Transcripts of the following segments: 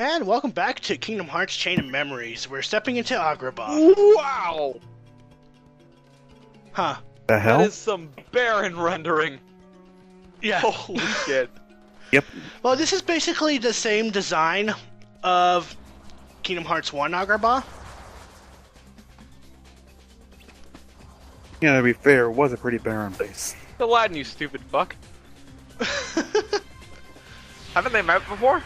And welcome back to Kingdom Hearts Chain of Memories. We're stepping into Agrabah. Wow! Huh. The hell? That is some barren rendering. Yeah. Holy shit. Yep. Well, this is basically the same design of Kingdom Hearts 1 Agrabah. Yeah, to be fair, it was a pretty barren place. Aladdin, you stupid fuck. Haven't they met before?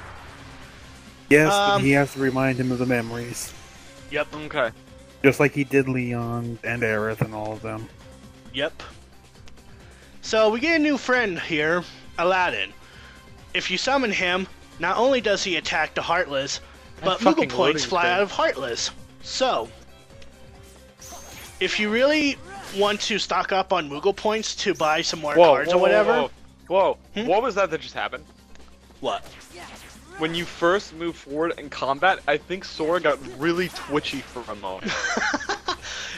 Yes, but he has to remind him of the memories. Yep. Okay. Just like he did Leon and Aerith and all of them. Yep. So we get a new friend here, Aladdin. If you summon him, not only does he attack the Heartless, but Moogle points fly out of Heartless. So, if you really want to stock up on Moogle points to buy some more cards or whatever... Whoa. What was that just happened? What? When you first moved forward in combat, I think Sora got really twitchy for a moment.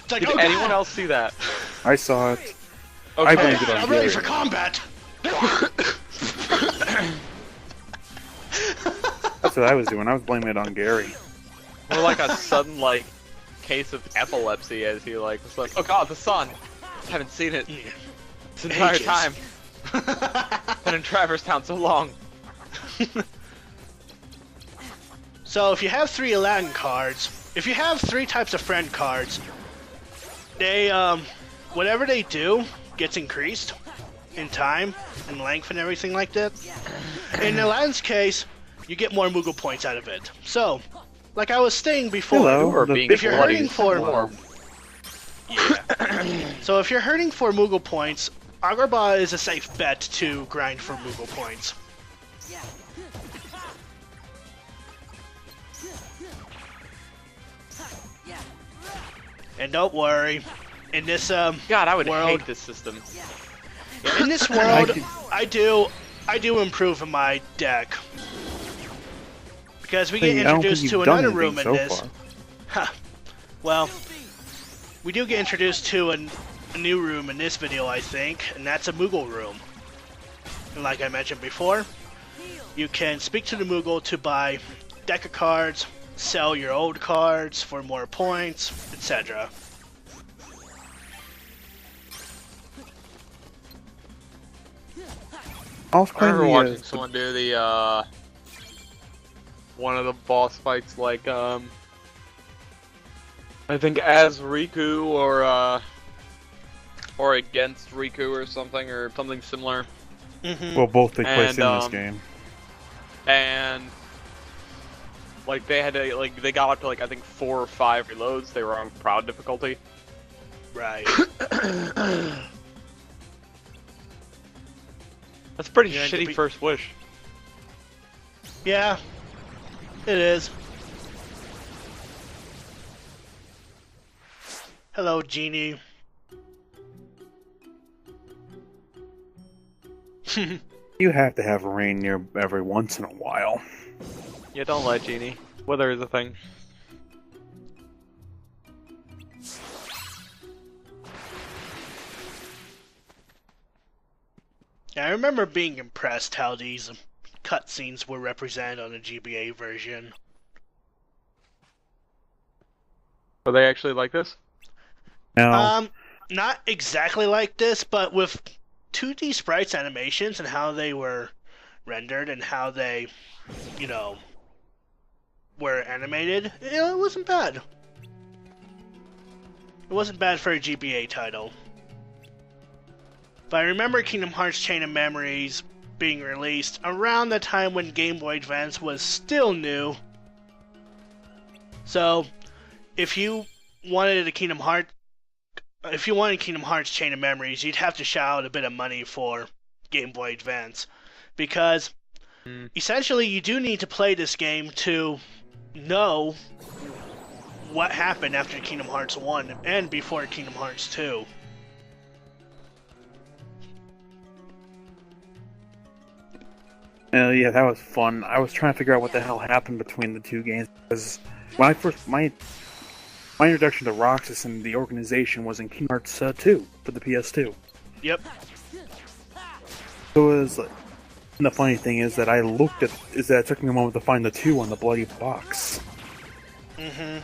Like, Did anyone else see that? I saw it. Okay. I blamed it on I'm ready Gary. for combat! That's what I was doing. I was blaming it on Gary. Or like a sudden, case of epilepsy as he, was like, oh god, the sun! Haven't seen it this entire Ages. time. Been in Traverse Town so long. So if you have 3 Aladdin cards, if you have 3 types of friend cards, they, whatever they do gets increased in time and length and everything like that. In Aladdin's case, you get more Moogle points out of it. So, like I was saying before, Hello, if you're hurting for... Yeah. So if you're hurting for Moogle points, Agrabah is a safe bet to grind for Moogle points. And don't worry, in this God, I would world, hate this system. in this world, I do improve in my deck because we get introduced to another room in this. Huh. Well, we do get introduced to a new room in this video, I think, and that's a Moogle room. And like I mentioned before, you can speak to the Moogle to buy deck of cards, sell your old cards for more points, etc. I was I remember playing watching someone do the, one of the boss fights, I think as Riku, or against Riku or something similar. well, both take place And, in this game. And they had to, they got up to, I think 4 or 5 reloads. They were on proud difficulty. Right. That's a pretty Yeah, shitty first wish. Yeah, it is. Hello, Genie. You have to have rain near every once in a while. Yeah, don't lie, Genie. Weather is a thing. Yeah, I remember being impressed how these cutscenes were represented on the GBA version. Are they actually like this? Now, Not exactly like this, but with 2D sprites animations and how they were rendered and how they, were animated, it wasn't bad. It wasn't bad for a GBA title. But I remember Kingdom Hearts Chain of Memories being released around the time when Game Boy Advance was still new. So, if you wanted Kingdom Hearts Chain of Memories, you'd have to shell out a bit of money for Game Boy Advance. Because, essentially, you do need to play this game to know what happened after Kingdom Hearts 1 and before Kingdom Hearts 2. yeah, that was fun. I was trying to figure out what the hell happened between the two games because when I first my introduction to Roxas and the organization was in Kingdom Hearts 2 for the PS2. Yep. So it was And the funny thing is that it took me a moment to find the 2 on the bloody box. Mm-hmm.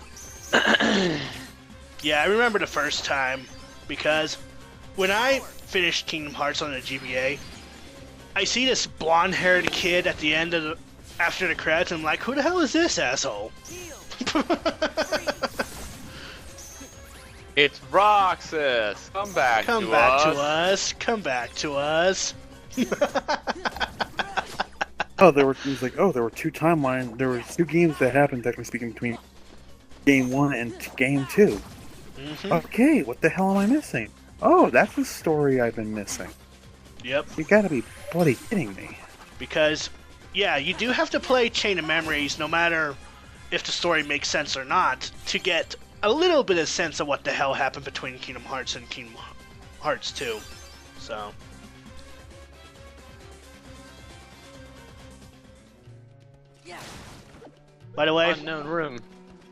Yeah, I remember the first time, because when I finished Kingdom Hearts on the GBA, I see this blonde-haired kid at the end of after the credits, and I'm like, who the hell is this asshole? It's Roxas! Come back to us! Come back to us! Come back to us! There were 2 timelines. There were 2 games that happened, technically speaking, between Game 1 and Game 2. Mm-hmm. Okay, what the hell am I missing? Oh, that's the story I've been missing. Yep. You gotta be bloody kidding me. Because, yeah, you do have to play Chain of Memories, no matter if the story makes sense or not, to get a little bit of sense of what the hell happened between Kingdom Hearts and Kingdom Hearts 2. So. By the way, unknown room.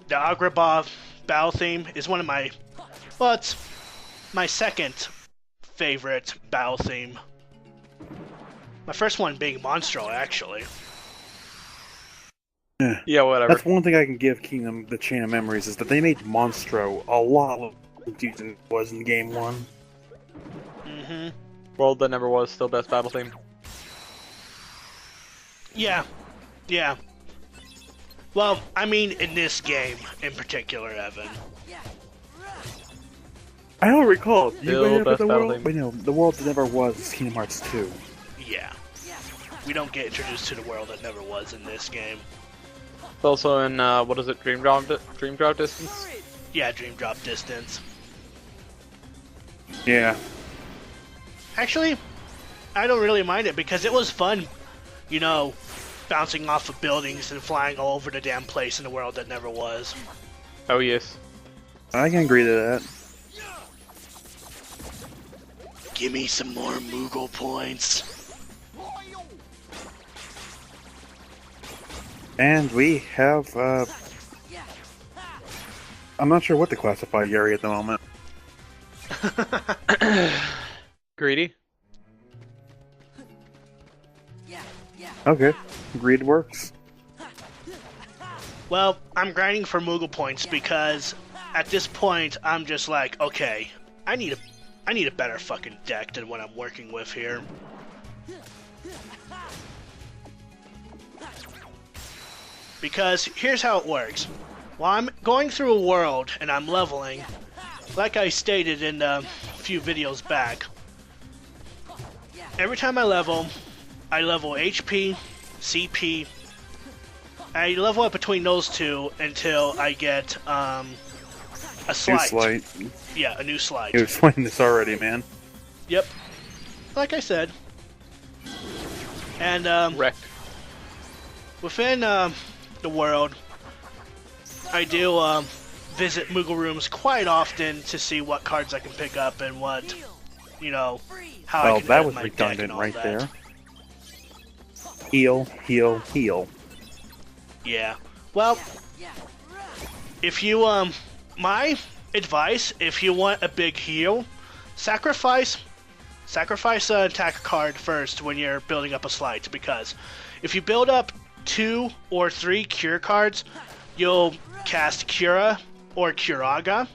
The Agrabah battle theme is one of my, well, it's my second favorite battle theme. My first one being Monstro, actually. Yeah, whatever. That's one thing I can give Kingdom the Chain of Memories, is that they made Monstro a lot more confusing than it was in Game 1. Mm-hmm. World That Never Was, still best battle theme. Yeah. Yeah. Well, I mean, in this game in particular, Evan. I don't recall. Still best battle theme. Wait, no, the World That Never Was is Kingdom Hearts 2. Yeah. We don't get introduced to the world that never was in this game. It's also in, what is it, Dream Drop Distance? Yeah, Dream Drop Distance. Yeah. Actually, I don't really mind it because it was fun, you know, bouncing off of buildings and flying all over the damn place in the world that never was. Oh, yes. I can agree to that. Give me some more Moogle points. And we have, I'm not sure what to classify Yuri at the moment. Greedy? Okay, greed works. Well, I'm grinding for Moogle points because at this point I'm just like, okay, I need a better fucking deck than what I'm working with here. Because here's how it works. While I'm going through a world and I'm leveling, like I stated in a few videos back, every time I level HP, CP. I level up between those two until I get a slight. New slight. Yeah, a new slight. You explained this already, man. Yep. Like I said. And Wrecked. within the world, I do visit Moogle rooms quite often to see what cards I can pick up and what, you know, how I can that add was my deck redundant and all right that. there. Heal, heal, heal. Yeah. Well, if you my advice, if you want a big heal, sacrifice an attack card first when you're building up a slight, because if you build up 2 or 3 cure cards, you'll cast Cura or Curaga.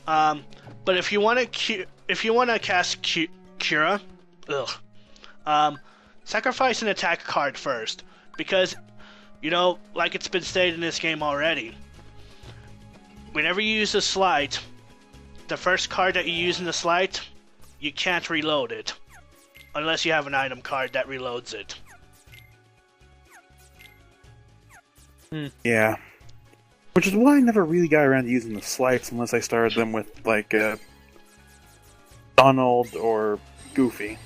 But if you want to cast Cura, sacrifice an attack card first, because, you know, like it's been stated in this game already, whenever you use a slight, the first card that you use in the slight, you can't reload it, unless you have an item card that reloads it. Yeah. Which is why I never really got around to using the slights unless I started them with, like, Donald or Goofy.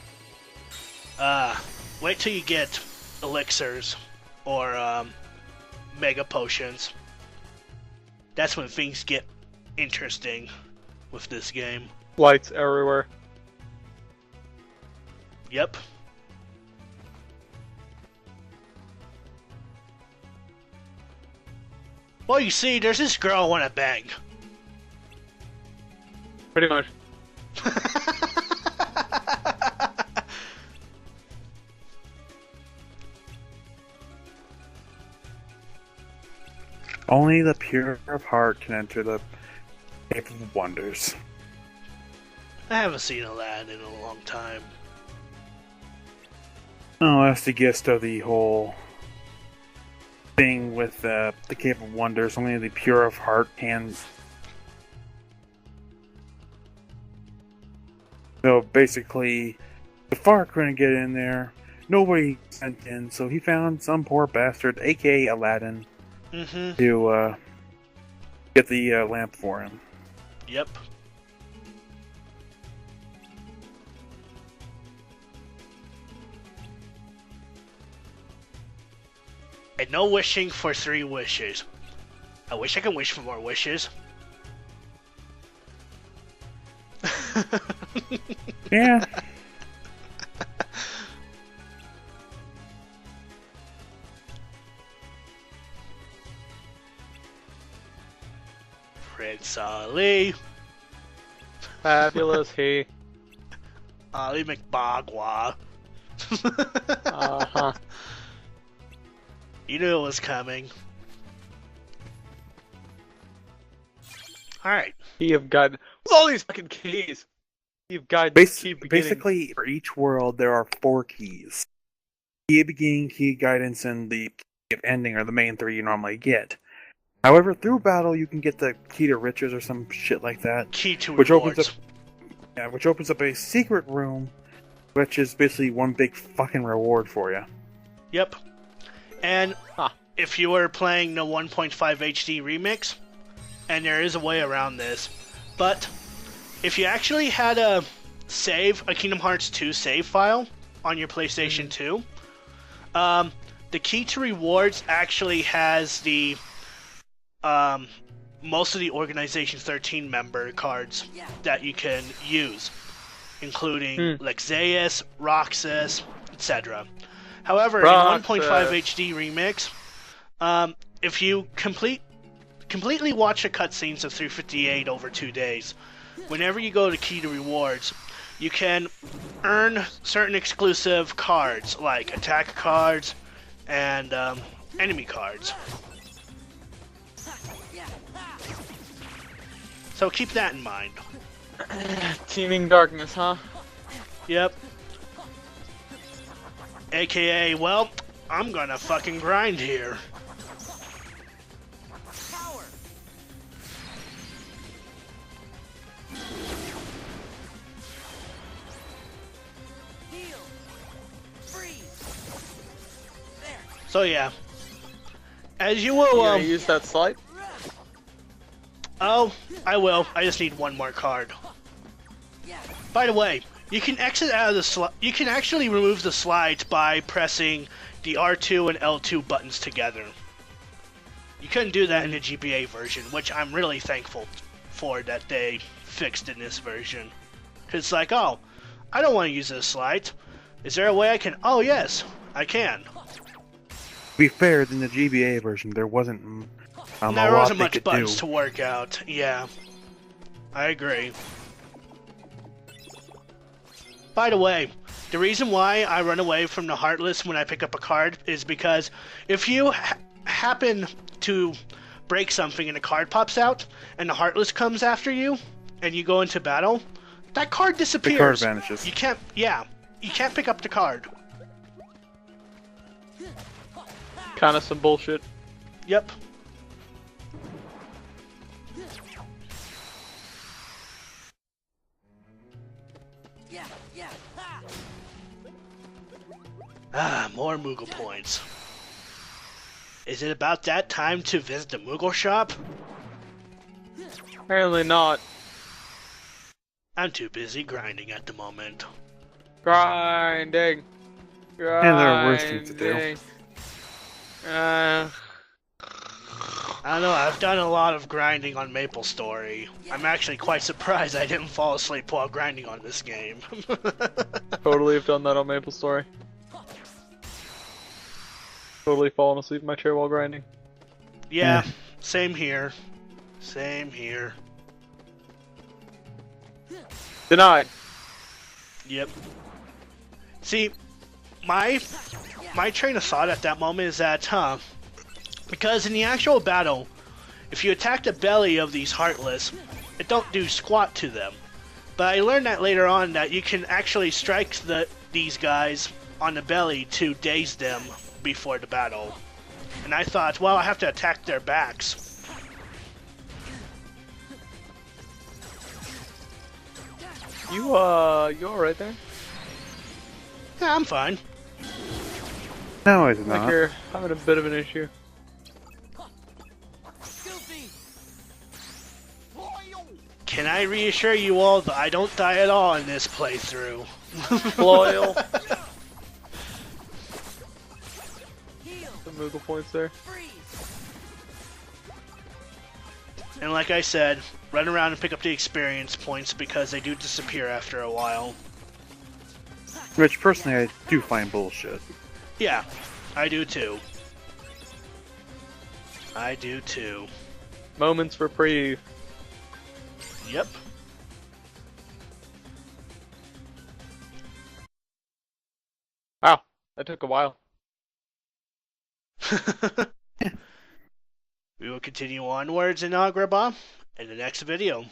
Wait till you get elixirs or mega potions. That's when things get interesting with this game. Lights everywhere. Yep. Well, you see, there's this girl I want to bang. Pretty much. Only the pure of heart can enter the Cave of Wonders. I haven't seen Aladdin in a long time. Oh, that's the gist of the whole thing with the Cave of Wonders. Only the pure of heart can. So basically, the Jafar couldn't get in there. Nobody sent in, so he found some poor bastard, aka Aladdin, to get the lamp for him. Yep. And no wishing for 3 wishes. I wish I could wish for more wishes. Yeah. Prince Ali. Fabulous he. Ali McBagua. Uh-huh. You knew it was coming. Alright. Key of guidance. What's all these fucking keys? Key of guidance. Key of beginning. Basically, for each world, there are 4 keys. Key of beginning, key of guidance, and the key of ending are the main 3 you normally get. However, through battle, you can get the key to riches or some shit like that. Key to which rewards. which opens up a secret room, which is basically one big fucking reward for you. Yep. And if you were playing the 1.5 HD remix, and there is a way around this, but if you actually had a Kingdom Hearts 2 save file on your PlayStation 2, the key to rewards actually has the most of the Organization 13 member cards that you can use, including Lexaeus, Roxas, etc. However, in 1.5 HD remix, if you completely watch the cutscenes of 358 over 2 days, whenever you go to Key to Rewards, you can earn certain exclusive cards, like attack cards and enemy cards. So keep that in mind. Teeming darkness, huh? Yep. AKA, well, I'm gonna fucking grind here. Power. Heal. Freeze. There. So yeah. As you will, You gonna use that slide? Oh, I will. I just need one more card. By the way, you can exit out of the slide. You can actually remove the slides by pressing the R2 and L2 buttons together. You couldn't do that in the GBA version, which I'm really thankful for that they fixed in this version. Cause it's like, oh, I don't want to use this slide. Is there a way I can? Oh yes, I can. To be fair, in the GBA version, there wasn't there wasn't much buttons to work out. Yeah, I agree. By the way, the reason why I run away from the Heartless when I pick up a card is because if you happen to break something and a card pops out and the Heartless comes after you and you go into battle, that card disappears. The card vanishes. You can't pick up the card. Kinda some bullshit. Yep. Ah, more Moogle points. Is it about that time to visit the Moogle shop? Apparently not. I'm too busy grinding at the moment. Grinding. And there are worse things to do. I don't know, I've done a lot of grinding on MapleStory. I'm actually quite surprised I didn't fall asleep while grinding on this game. Totally have done that on MapleStory. Totally fallen asleep in my chair while grinding. Yeah, same here. Same here. Denied. Yep. See, my train of thought at that moment is that, because in the actual battle, if you attack the belly of these Heartless, it don't do squat to them. But I learned that later on that you can actually strike these guys on the belly to daze them before the battle. And I thought, well, I have to attack their backs. You alright there? Yeah, I'm fine. No, it's Like not. you're having a bit of an issue. Goofy. Can I reassure you all that I don't die at all in this playthrough? Loyal. Heal. Some Moogle points there. Freeze. And like I said, run around and pick up the experience points because they do disappear after a while. Which, personally, I do find bullshit. Yeah, I do too. I do too. Moments reprieve. Yep. Wow, that took a while. We will continue onwards in Agrabah in the next video.